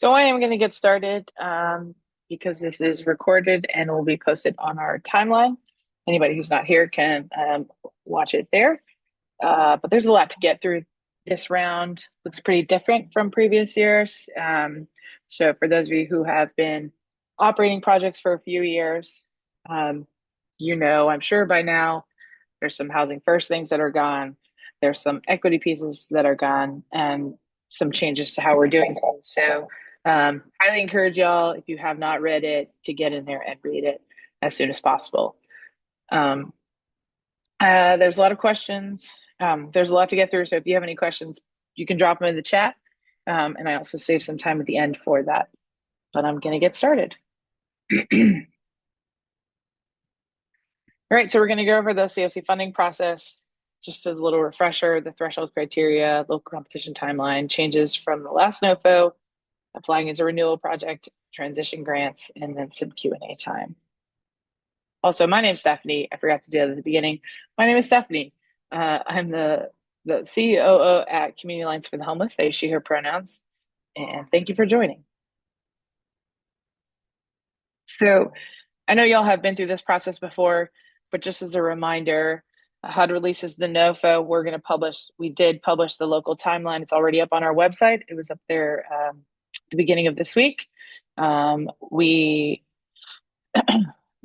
So I am going to get started because this is recorded and will be posted on our timeline. Anybody who's not here can watch it there. But there's a lot to get through this round. Looks pretty different from previous years. So for those of you who have been operating projects for a few years, um, I'm sure by now, there's some housing first things that are gone. There's some equity pieces that are gone and some changes to how we're doing things. So highly encourage y'all, if you have not read it, to get in there and read it as soon as possible. Um, there's a lot of questions. There's a lot to get through. So if you have any questions, you can drop them in the chat. And I also save some time at the end for that. But I'm going to get started. All right, so we're going to go over the COC funding process. Just as a little refresher, the threshold criteria, local competition timeline, changes from the last NOFO, applying as a renewal project, transition grants, and then some Q&A time. Also, my name is Stephanie. I forgot to do that at the beginning. My name is Stephanie. I'm the COO at Community Alliance for the Homeless. I use she, her pronouns. And thank you for joining. So I know y'all have been through this process before, but just as a reminder, HUD releases the NOFO. We did publish the local timeline. It's already up on our website. It was up there at the beginning of this week. The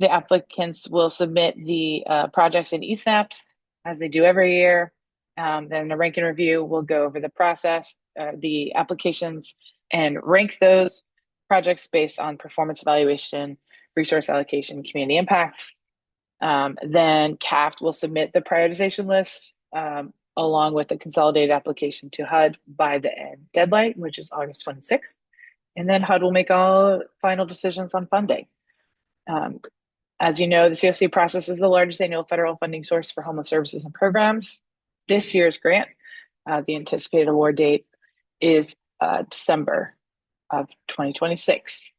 applicants will submit the projects in eSnaps as they do every year. Then the rank and review will go over the process, the applications, and rank those projects based on performance evaluation, resource allocation, community impact. Then CAFT will submit the prioritization list along with the consolidated application to HUD by the end deadline, which is August 26th. And then HUD will make all final decisions on funding. As you know, the COC process is the largest annual federal funding source for homeless services and programs. This year's grant, the anticipated award date is December of 2026.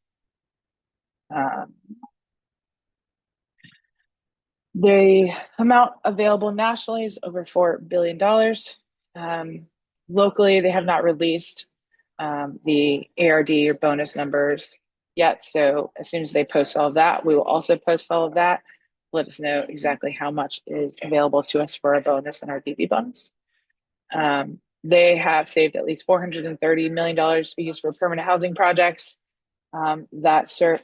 The amount available nationally is over $4 billion. Locally, they have not released the ARD or bonus numbers yet. So as soon as they post all of that, we will also post all of that. Let us know exactly how much is available to us for our bonus and our DV bonus. They have saved at least $430 million to be used for permanent housing projects that serve,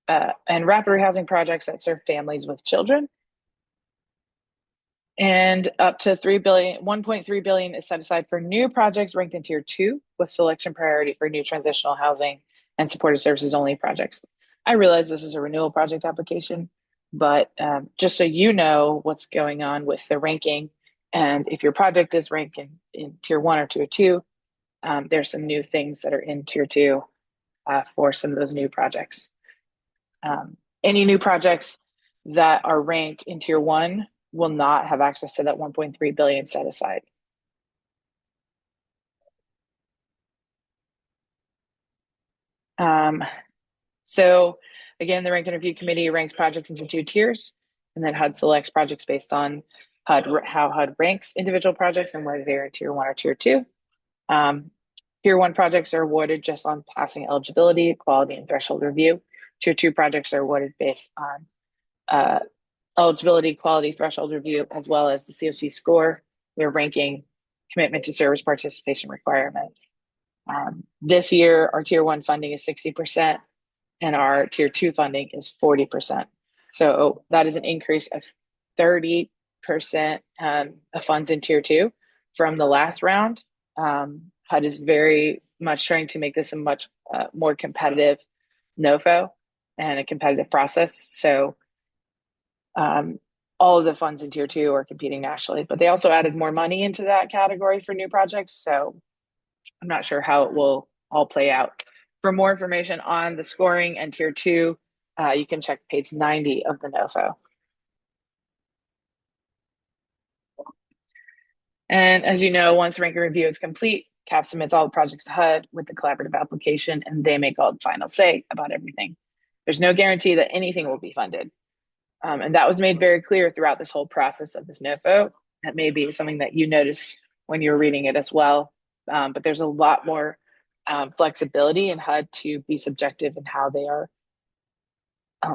and rapid rehousing projects that serve families with children. And up to $1.3 billion is set aside for new projects ranked in tier 2 with selection priority for new transitional housing and supportive services only projects. I realize this is a renewal project application, but just so you know what's going on with the ranking, and if your project is ranked in tier 1 or tier 2, there's some new things that are in tier 2 for some of those new projects. Any new projects that are ranked in tier 1 will not have access to that 1.3 billion set aside. So again, the rank and review committee ranks projects into 2 tiers, and then HUD selects projects based on how HUD ranks individual projects and whether they're in tier 1 or tier 2. Tier 1 projects are awarded just on passing eligibility, quality, and threshold review. Tier 2 projects are awarded based on eligibility, quality, threshold review, as well as the COC score, their ranking, commitment to service participation requirements. This year, our tier 1 funding is 60%, and our tier 2 funding is 40%. So that is an increase of 30% of funds in tier 2 from the last round. HUD is very much trying to make this a much more competitive NOFO and a competitive process. So all of the funds in tier 2 are competing nationally, but they also added more money into that category for new projects. So I'm not sure how it will all play out. For more information on the scoring and tier 2, you can check page 90 of the NOFO. And as you know, once rank and review is complete, CAF submits all the projects to HUD with the collaborative application, and they make all the final say about everything. There's no guarantee that anything will be funded. And that was made very clear throughout this whole process of this NOFO. That may be something that you notice when you're reading it as well. But there's a lot more flexibility in HUD to be subjective in how they are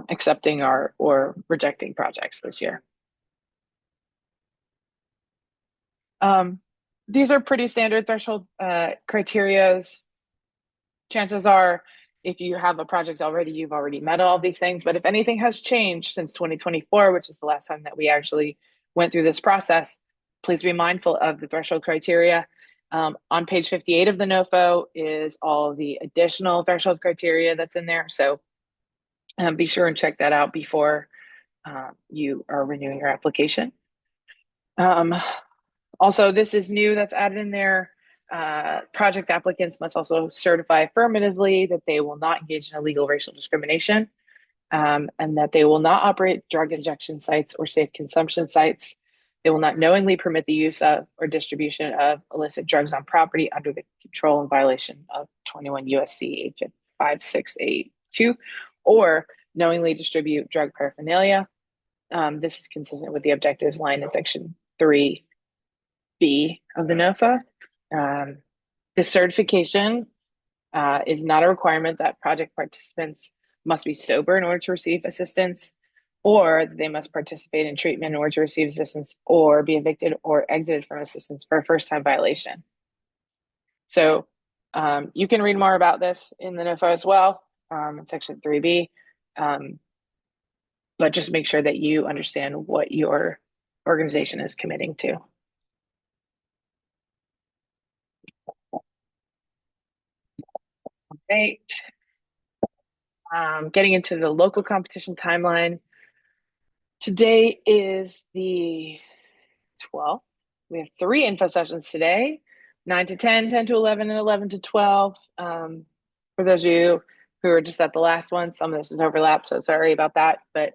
accepting or rejecting projects this year. These are pretty standard threshold criterias. Chances are, if you have a project already, you've already met all these things. But if anything has changed since 2024, which is the last time that we actually went through this process, please be mindful of the threshold criteria. On page 58 of the NOFO is all the additional threshold criteria that's in there. So be sure and check that out before you are renewing your application. Also, this is new that's added in there. Project applicants must also certify affirmatively that they will not engage in illegal racial discrimination, and that they will not operate drug injection sites or safe consumption sites. They will not knowingly permit the use of or distribution of illicit drugs on property under the control and violation of 21 USC 5682, or knowingly distribute drug paraphernalia. This is consistent with the objectives line in section 3B of the NOFA. The certification is not a requirement that project participants must be sober in order to receive assistance, or they must participate in treatment in order to receive assistance, or be evicted or exited from assistance for a first-time violation. So you can read more about this in the NOFO as well, in section 3B, but just make sure that you understand what your organization is committing to. Right. Getting into the local competition timeline. Today is the 12th. We have 3 info sessions today, 9 to 10, 10 to 11, and 11 to 12. For those of you who are just at the last one, some of this is overlap, so sorry about that, but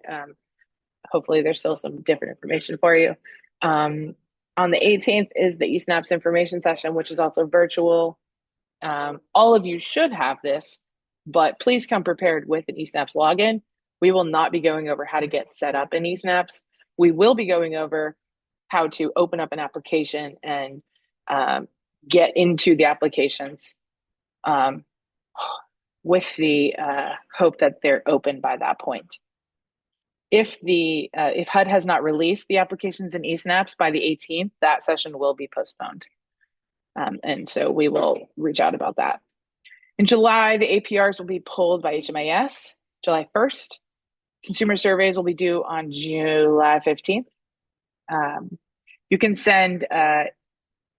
hopefully there's still some different information for you. On the 18th is the eSNAPS information session, which is also virtual. All of you should have this, but please come prepared with an eSNAPS login. We will not be going over how to get set up in eSNAPS. We will be going over how to open up an application and get into the applications with the hope that they're open by that point. If HUD has not released the applications in eSNAPS by the 18th, that session will be postponed. And so we will reach out about that. In July, the APRs will be pulled by HMIS, July 1st. Consumer surveys will be due on July 15th. You can send,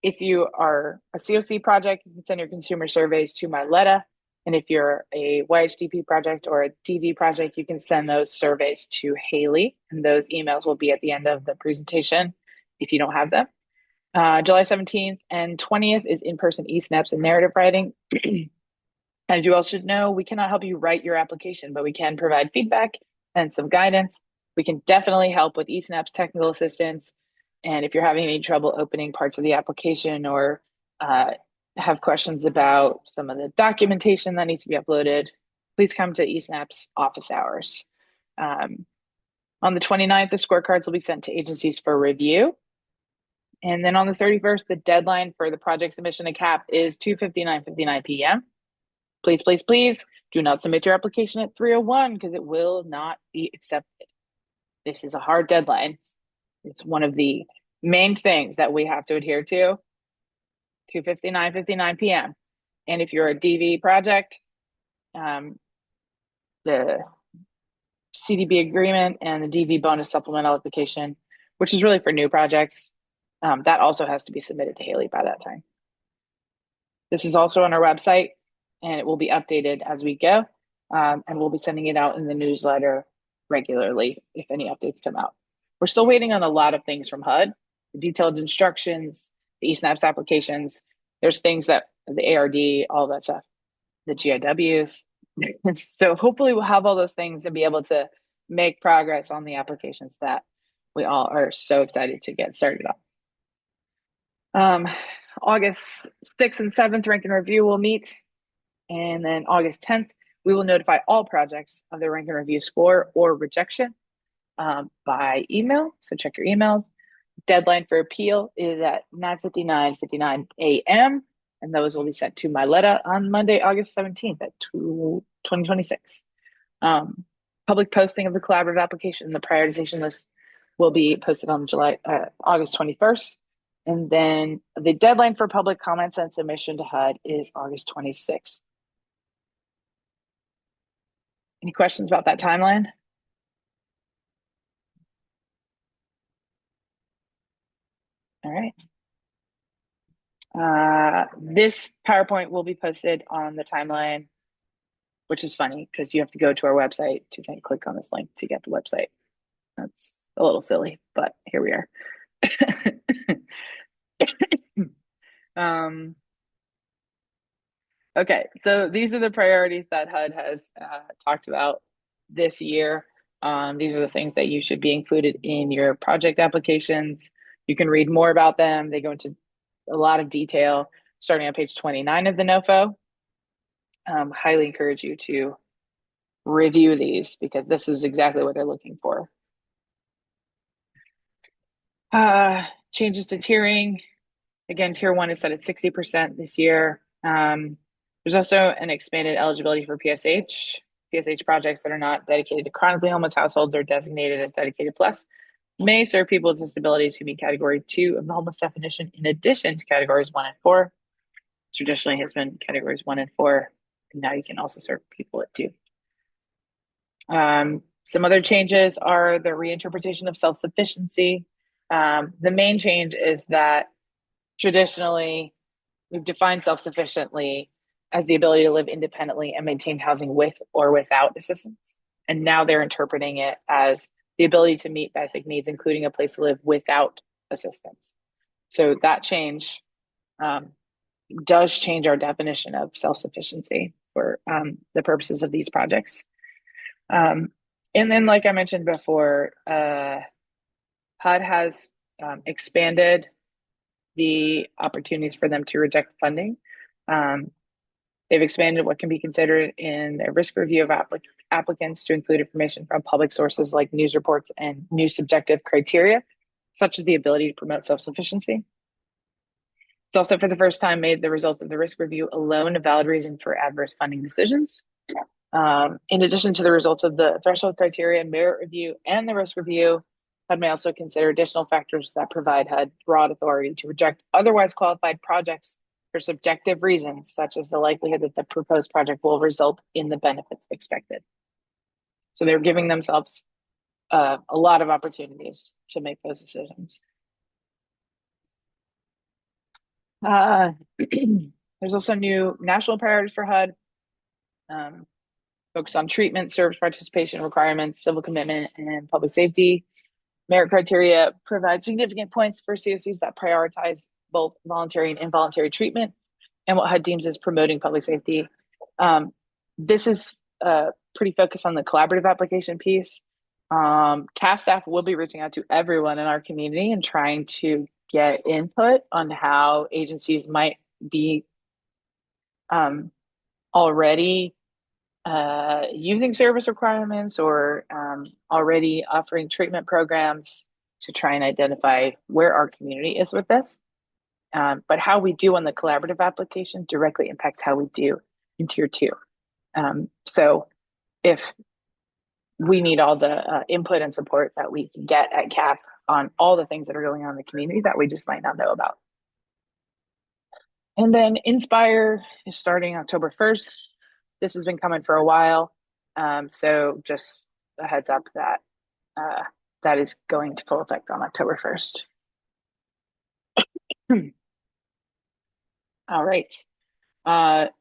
if you are a COC project, you can send your consumer surveys to Marletta. And if you're a YHDP project or a DV project, you can send those surveys to Haley. And those emails will be at the end of the presentation if you don't have them. July 17th and 20th is in-person eSNAPS and narrative writing. As you all should know, we cannot help you write your application, but we can provide feedback and some guidance. We can definitely help with eSNAPS technical assistance. And if you're having any trouble opening parts of the application or have questions about some of the documentation that needs to be uploaded, please come to eSNAPS office hours. On the 29th, the scorecards will be sent to agencies for review. And then on the 31st, the deadline for the project submission to CAP is 2:59 p.m. Please, please, please do not submit your application at 3:01 because it will not be accepted. This is a hard deadline. It's one of the main things that we have to adhere to, 2:59 p.m. And if you're a DV project, the CDB agreement and the DV bonus supplemental application, which is really for new projects, that also has to be submitted to Haley by that time. This is also on our website, and it will be updated as we go. And we'll be sending it out in the newsletter regularly if any updates come out. We're still waiting on a lot of things from HUD, the detailed instructions, the eSNAPS applications. There's things that the ARD, all that stuff, the GIWs. So hopefully we'll have all those things and be able to make progress on the applications that we all are so excited to get started on. August 6th and 7th, rank and review will meet. And then August 10th, we will notify all projects of their rank and review score or rejection by email. So check your emails. Deadline for appeal is at 9:59 a.m. and those will be sent to Myletta on Monday, August 17th at 2026. Public posting of the collaborative application and the prioritization list will be posted on August 21st. And then the deadline for public comments and submission to HUD is August 26th. Any questions about that timeline? All right. This PowerPoint will be posted on the timeline, which is funny because you have to go to our website to then click on this link to get the website. That's a little silly, but here we are. Okay, so these are the priorities that HUD has talked about this year. These are the things that you should be included in your project applications. You can read more about them. They go into a lot of detail starting on page 29 of the NOFO. Highly encourage you to review these because this is exactly what they're looking for. Changes to tiering. Again, tier 1 is set at 60% this year. There's also an expanded eligibility for PSH. PSH projects that are not dedicated to chronically homeless households or designated as dedicated plus may serve people with disabilities who meet category 2 of the homeless definition in addition to categories 1 and 4. Traditionally has been categories 1 and 4. And now you can also serve people at 2. Some other changes are the reinterpretation of self-sufficiency. The main change is that traditionally we've defined self-sufficiently as the ability to live independently and maintain housing with or without assistance. And now they're interpreting it as the ability to meet basic needs, including a place to live without assistance. So that change does change our definition of self-sufficiency for the purposes of these projects. And then, like I mentioned before, HUD has expanded the opportunities for them to reject funding. They've expanded what can be considered in their risk review of applicants to include information from public sources like news reports and new subjective criteria, such as the ability to promote self-sufficiency. It's also for the first time made the results of the risk review alone a valid reason for adverse funding decisions. In addition to the results of the threshold criteria, merit review, and the risk review, HUD may also consider additional factors that provide HUD broad authority to reject otherwise qualified projects for subjective reasons, such as the likelihood that the proposed project will result in the benefits expected. So they're giving themselves a lot of opportunities to make those decisions. There's also new national priorities for HUD. Focus on treatment, service participation requirements, civil commitment, and public safety. Merit criteria provide significant points for COCs that prioritize both voluntary and involuntary treatment and what HUD deems as promoting public safety. This is pretty focused on the collaborative application piece. CAF staff will be reaching out to everyone in our community and trying to get input on how agencies might be already using service requirements or already offering treatment programs to try and identify where our community is with this. But how we do on the collaborative application directly impacts how we do in tier 2. So if we need all the input and support that we can get at CAF on all the things that are going on in the community that we just might not know about. And then Inspire is starting October 1st. This has been coming for a while. So just a heads up that that is going to full effect on October 1st. All right.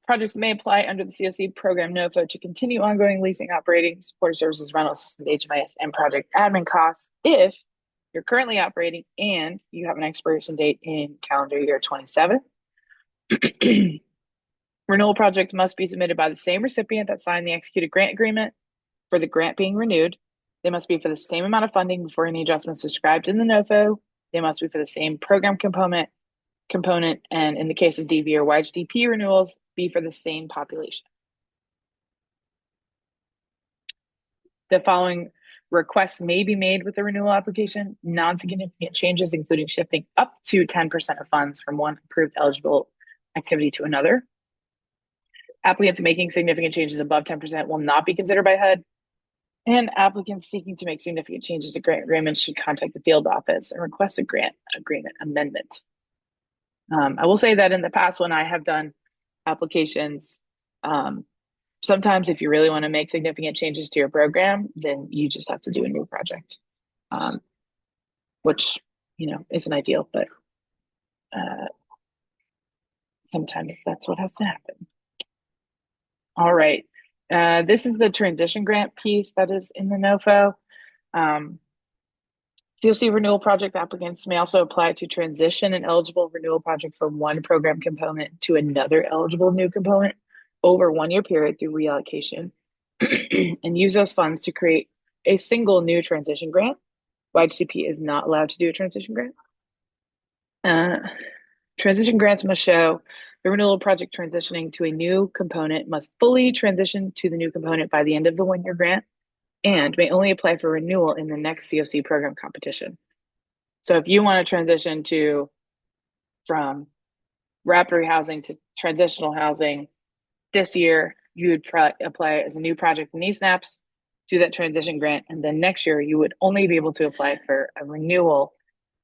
Projects may apply under the COC program NOFO to continue ongoing leasing, operating, support services, rental assistance, HMIS, and project admin costs if you're currently operating and you have an expiration date in calendar year 27. Renewal projects must be submitted by the same recipient that signed the executed grant agreement for the grant being renewed. They must be for the same amount of funding before any adjustments described in the NOFO. They must be for the same program component, and in the case of DV or YHDP renewals, be for the same population. The following requests may be made with the renewal application: non-significant changes, including shifting up to 10% of funds from one approved eligible activity to another. Applicants making significant changes above 10% will not be considered by HUD. And applicants seeking to make significant changes to grant agreements should contact the field office and request a grant agreement amendment. I will say that in the past, when I have done applications, sometimes if you really want to make significant changes to your program, then you just have to do a new project, which, isn't ideal, but sometimes that's what has to happen. All right. This is the transition grant piece that is in the NOFO. COC renewal project applicants may also apply to transition an eligible renewal project from one program component to another eligible new component over a 1-year period through reallocation and use those funds to create a single new transition grant. YHCP is not allowed to do a transition grant. Transition grants must show the renewal project transitioning to a new component must fully transition to the new component by the end of the 1-year grant and may only apply for renewal in the next COC program competition. So if you want to transition from rapid housing to transitional housing this year, you would apply as a new project in eSNAPs, do that transition grant, and then next year you would only be able to apply for a renewal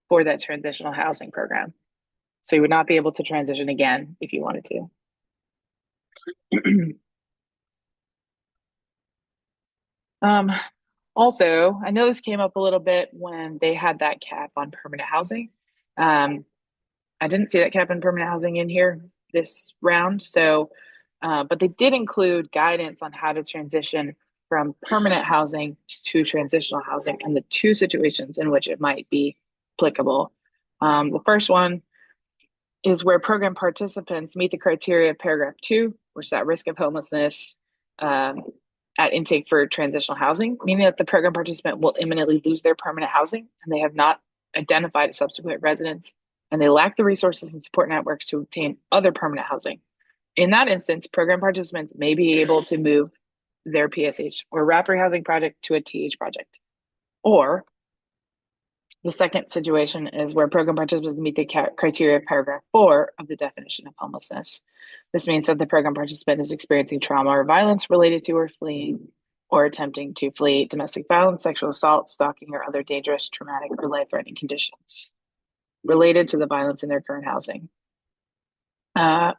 for that transitional housing program. So you would not be able to transition again if you wanted to. Also, I know this came up a little bit when they had that cap on permanent housing. I didn't see that cap on permanent housing in here this round. So, but they did include guidance on how to transition from permanent housing to transitional housing and the 2 situations in which it might be applicable. The first one is where program participants meet the criteria of paragraph 2, which is at risk of homelessness at intake for transitional housing, meaning that the program participant will imminently lose their permanent housing and they have not identified a subsequent residence and they lack the resources and support networks to obtain other permanent housing. In that instance, program participants may be able to move their PSH or rapid housing project to a TH project. Or the second situation is where program participants meet the criteria of paragraph 4 of the definition of homelessness. This means that the program participant is experiencing trauma or violence related to or fleeing or attempting to flee domestic violence, sexual assault, stalking, or other dangerous, traumatic, or life-threatening conditions related to the violence in their current housing. The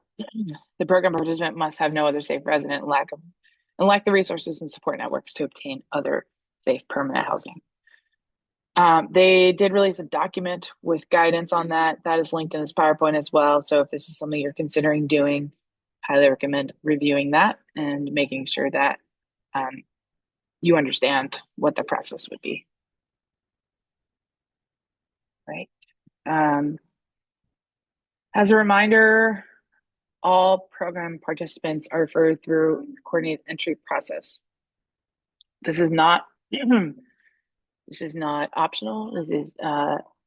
program participant must have no other safe resident and lack the resources and support networks to obtain other safe permanent housing. They did release a document with guidance on that. That is linked in this PowerPoint as well. So if this is something you're considering doing, highly recommend reviewing that and making sure that you understand what the process would be. Right. As a reminder, all program participants are referred through the coordinated entry process. This is not optional. This is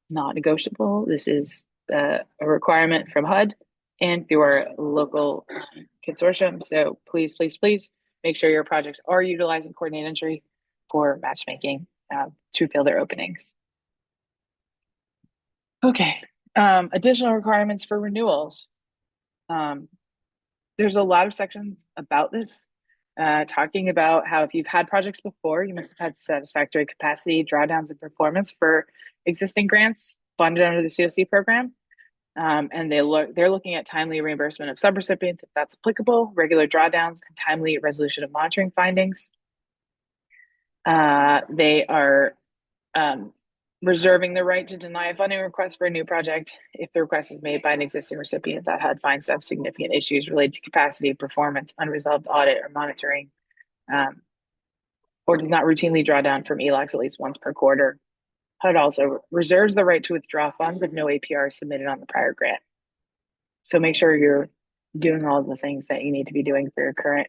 not negotiable. This is a requirement from HUD and through our local consortium. So please make sure your projects are utilizing coordinated entry for matchmaking to fill their openings. Okay, additional requirements for renewals. There's a lot of sections about this, talking about how if you've had projects before, you must have had satisfactory capacity, drawdowns, and performance for existing grants funded under the COC program. And they're looking at timely reimbursement of subrecipients if that's applicable, regular drawdowns, and timely resolution of monitoring findings. They are reserving the right to deny a funding request for a new project if the request is made by an existing recipient that HUD finds to have significant issues related to capacity, performance, unresolved audit, or monitoring, or does not routinely draw down from ELOCs at least once per quarter. HUD also reserves the right to withdraw funds if no APR is submitted on the prior grant. So make sure you're doing all of the things that you need to be doing for your current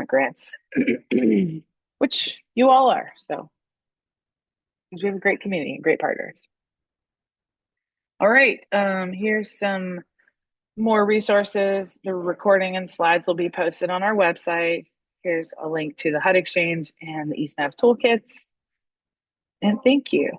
grants, which you all are. So we have a great community and great partners. All right, here's some more resources. The recording and slides will be posted on our website. Here's a link to the HUD Exchange and the eSNAP toolkits. And thank you.